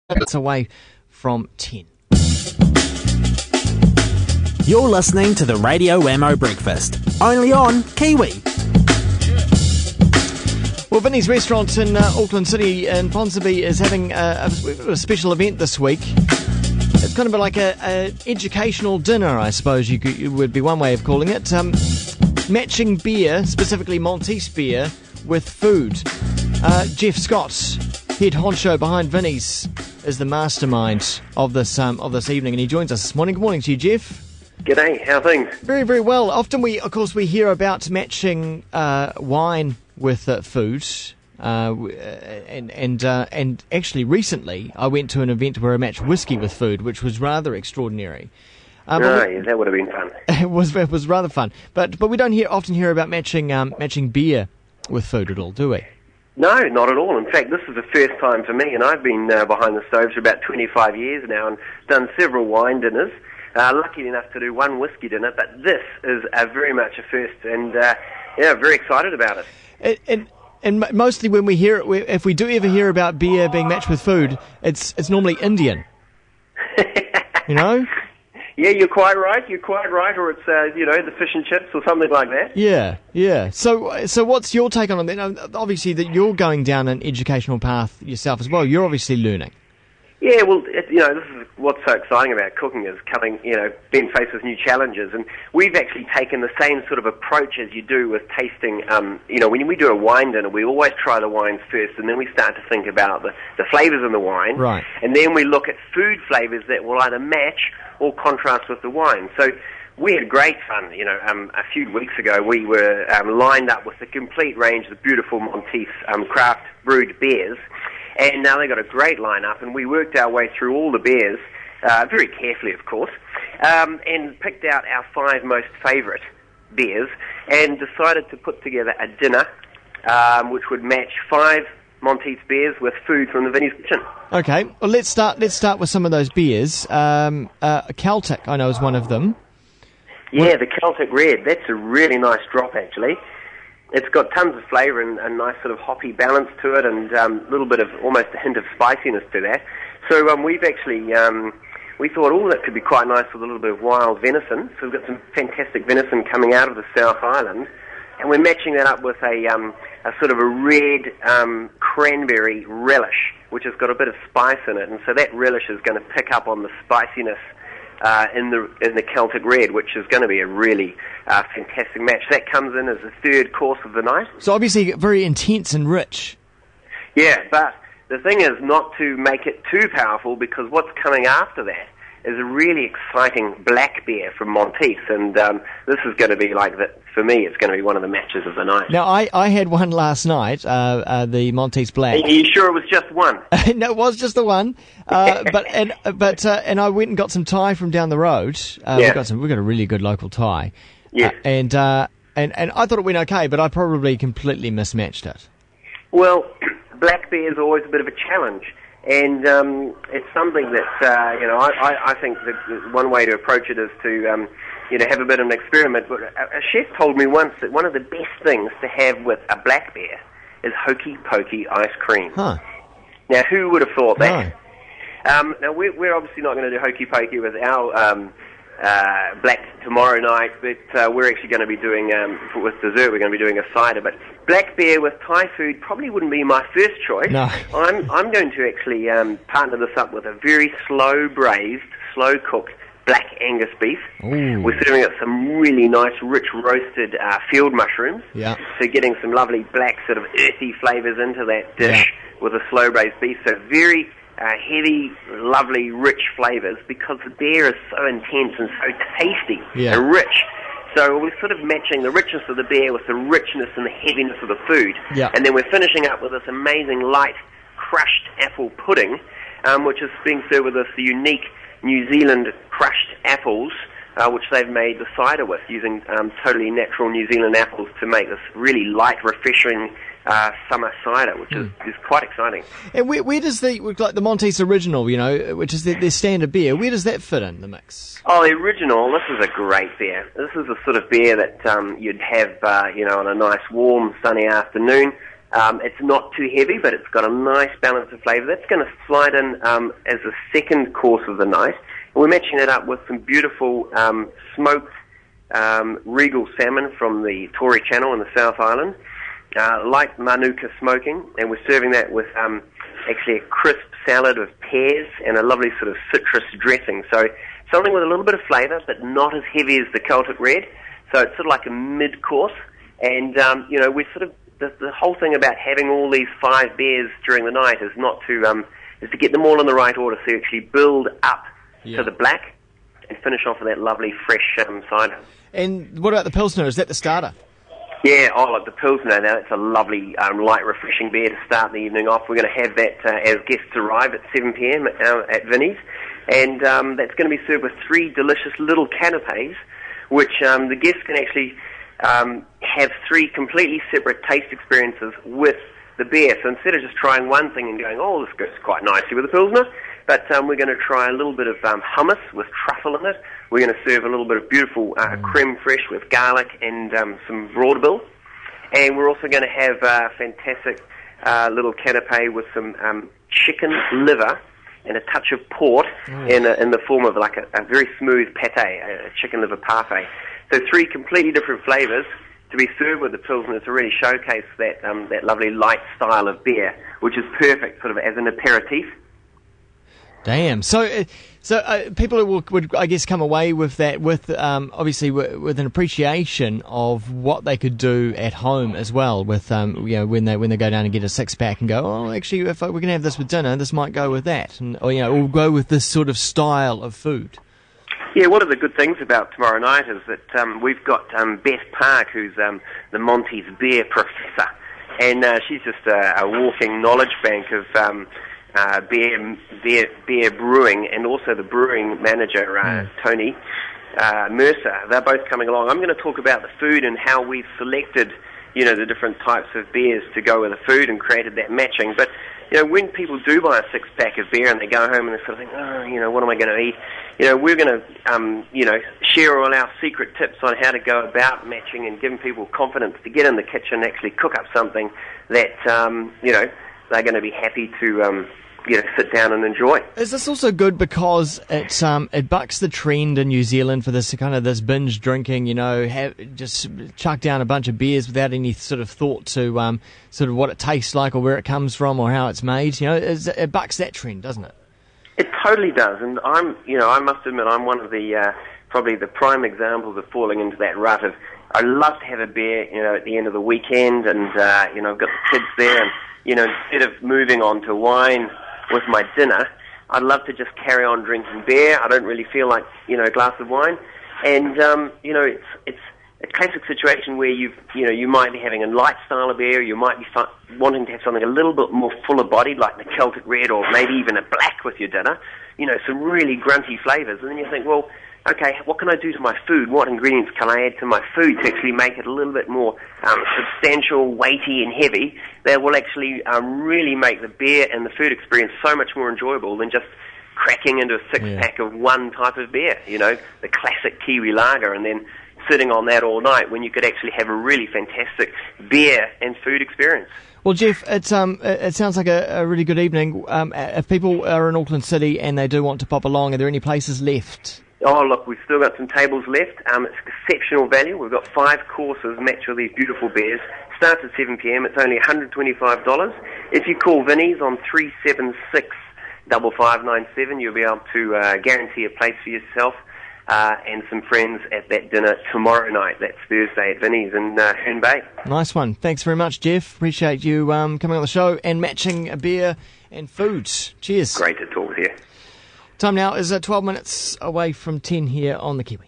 It's away from 10. You're listening to the Radio Wammo Breakfast, only on Kiwi. Well, Vinny's restaurant in Auckland City in Ponsonby is having a special event this week. It's kind of like a educational dinner, I suppose you would be one way of calling it. Matching beer, specifically Maltese beer, with food. Geoff Scott, head honcho behind Vinny's, is the mastermind of this evening, and he joins us this morning. Good morning to you, Geoff. G'day, how are things? Very, very well. Often we hear about matching wine with food, and actually recently I went to an event where I matched whiskey with food, which was rather extraordinary. Yeah, that would have been fun. It was rather fun, but we don't often hear about matching beer with food at all, do we? No, not at all. In fact, this is the first time for me, and I've been behind the stove for about 25 years now and done several wine dinners. Lucky enough to do one whiskey dinner, but this is very much a first, and very excited about it. And mostly when we hear it, if we do ever hear about beer being matched with food, it's normally Indian. You know? Yeah, you're quite right, or it's, the fish and chips or something like that. Yeah. So what's your take on it then? Obviously that you're going down an educational path yourself as well. You're obviously learning. Yeah, well, this is what's so exciting about cooking, is being faced with new challenges. And we've actually taken the same sort of approach as you do with tasting. When we do a wine dinner, we always try the wines first, and then we start to think about the flavours in the wine. Right. And then we look at food flavours that will either match or contrast with the wine. So we had great fun. A few weeks ago we were lined up with a complete range of beautiful Maltese craft brewed beers. And now they got a great lineup, and we worked our way through all the beers, very carefully, of course, and picked out our 5 most favourite beers, and decided to put together a dinner which would match 5 Maltese beers with food from the Vinny's kitchen. Okay, well let's start with some of those beers. Celtic, I know, is one of them. Yeah, the Celtic Red. That's a really nice drop, actually. It's got tons of flavour and a nice sort of hoppy balance to it, and a little bit of almost a hint of spiciness to that. So we've actually, we thought, that could be quite nice with a little bit of wild venison. So we've got some fantastic venison coming out of the South Island, and we're matching that up with a sort of a red cranberry relish, which has got a bit of spice in it, and so that relish is going to pick up on the spiciness in the Celtic Red, which is going to be a really fantastic match. That comes in as the third course of the night. So obviously very intense and rich. Yeah, but the thing is not to make it too powerful, because what's coming after that is a really exciting black beer from Maltese, and this is going to be for me, it's going to be one of the matches of the night. Now, I had one last night, the Maltese Black. Are you sure it was just one? No, it was just the one. But I went and got some Thai from down the road. We've got a really good local Thai. Yeah. And I thought it went okay, but I probably completely mismatched it. Well, black beer is always a bit of a challenge. And it's something that, I think that one way to approach it is to, have a bit of an experiment. But a chef told me once that one of the best things to have with a black beer is hokey pokey ice cream. Huh. Now, who would have thought that? No. Now, we're obviously not going to do hokey pokey with our black tomorrow night, but we're actually going to be doing, with dessert, we're going to be doing a cider. But black beer with Thai food probably wouldn't be my first choice. No. I'm going to actually partner this up with a very slow braised, slow cooked black Angus beef. Ooh. We're serving it some really nice, rich roasted field mushrooms. Yeah. So getting some lovely black sort of earthy flavours into that dish with a slow braised beef. So very heavy, lovely, rich flavours, because the beer is so intense and so tasty and rich. So we're sort of matching the richness of the beer with the richness and the heaviness of the food. Yeah. And then we're finishing up with this amazing light crushed apple pudding, which is being served with this unique New Zealand crushed apples, which they've made the cider with, using totally natural New Zealand apples to make this really light, refreshing summer cider, which is quite exciting. And where does the Maltese Original, which is their standard beer, where does that fit in the mix? Oh, the Original, this is a great beer. This is the sort of beer that you'd have, on a nice, warm, sunny afternoon. It's not too heavy, but it's got a nice balance of flavour. That's going to slide in as a second course of the night. And we're matching it up with some beautiful smoked regal salmon from the Tory Channel in the South Island, light manuka smoking, and we're serving that with actually a crisp salad of pears and a lovely sort of citrus dressing. So something with a little bit of flavour, but not as heavy as the Celtic Red. So it's sort of like a mid-course. And, we're sort of, the whole thing about having all these 5 beers during the night is not to, is to get them all in the right order, so you actually build up to the black and finish off with that lovely fresh cider. And what about the Pilsner? Is that the starter? Yeah, like the Pilsner. Now, it's a lovely, light, refreshing beer to start the evening off. We're going to have that as guests arrive at 7 p.m. At Vinnie's. And that's going to be served with 3 delicious little canapes, which the guests can actually have 3 completely separate taste experiences with the beer. So instead of just trying one thing and going, oh, this goes quite nicely with the Pilsner, but we're going to try a little bit of hummus with truffle in it. We're going to serve a little bit of beautiful creme fraiche with garlic and some broadbill. And we're also going to have a fantastic little canapé with some chicken liver and a touch of port in the form of like a very smooth pate, a chicken liver parfait. So 3 completely different flavours to be served with the Pilsner to really showcase that that lovely light style of beer, which is perfect sort of as an aperitif. Damn. So people would, I guess, come away with that, with obviously with an appreciation of what they could do at home as well. With when they go down and get a 6-pack and go, oh, actually, if we can have this with dinner, this might go with that, and or go with this sort of style of food. Yeah, one of the good things about tomorrow night is that we've got Beth Park, who's the Monty's beer professor, and she's just a walking knowledge bank of beer brewing, and also the brewing manager, Tony Mercer. They're both coming along. I'm going to talk about the food and how we've selected, the different types of beers to go with the food and created that matching. But, when people do buy a 6-pack of beer and they go home and they sort of think, what am I going to eat? We're going to, share all our secret tips on how to go about matching and giving people confidence to get in the kitchen and actually cook up something that, they're going to be happy to sit down and enjoy. Is this also good because it bucks the trend in New Zealand for this kind of this binge drinking? Just chuck down a bunch of beers without any sort of thought to sort of what it tastes like or where it comes from or how it's made. It bucks that trend, doesn't it? It totally does, and I must admit, I'm one of the probably the prime examples of falling into that rut of I love to have a beer, at the end of the weekend, and I've got the kids there, and instead of moving on to wine with my dinner, I'd love to just carry on drinking beer. I don't really feel like, a glass of wine. And, it's a classic situation where you might be having a light style of beer, you might be wanting to have something a little bit more fuller bodied, like the Celtic Red, or maybe even a black with your dinner, some really grunty flavours. And then you think, well, okay, what can I do to my food? What ingredients can I add to my food to actually make it a little bit more substantial, weighty and heavy that will actually really make the beer and the food experience so much more enjoyable than just cracking into a 6-pack of one type of beer, the classic Kiwi lager, and then sitting on that all night when you could actually have a really fantastic beer and food experience. Well, Geoff, it sounds like a really good evening. If people are in Auckland City and they do want to pop along, are there any places left? Oh, look, we've still got some tables left. It's exceptional value. We've got 5 courses matched with these beautiful beers. Starts at 7 p.m. It's only $125. If you call Vinnie's on 376-5597, you'll be able to guarantee a place for yourself and some friends at that dinner tomorrow night. That's Thursday at Vinnie's in Herne Bay. Nice one. Thanks very much, Geoff. Appreciate you coming on the show and matching a beer and food. Cheers. Great to talk with you. Time now is 12 minutes away from 10 here on the Kiwi.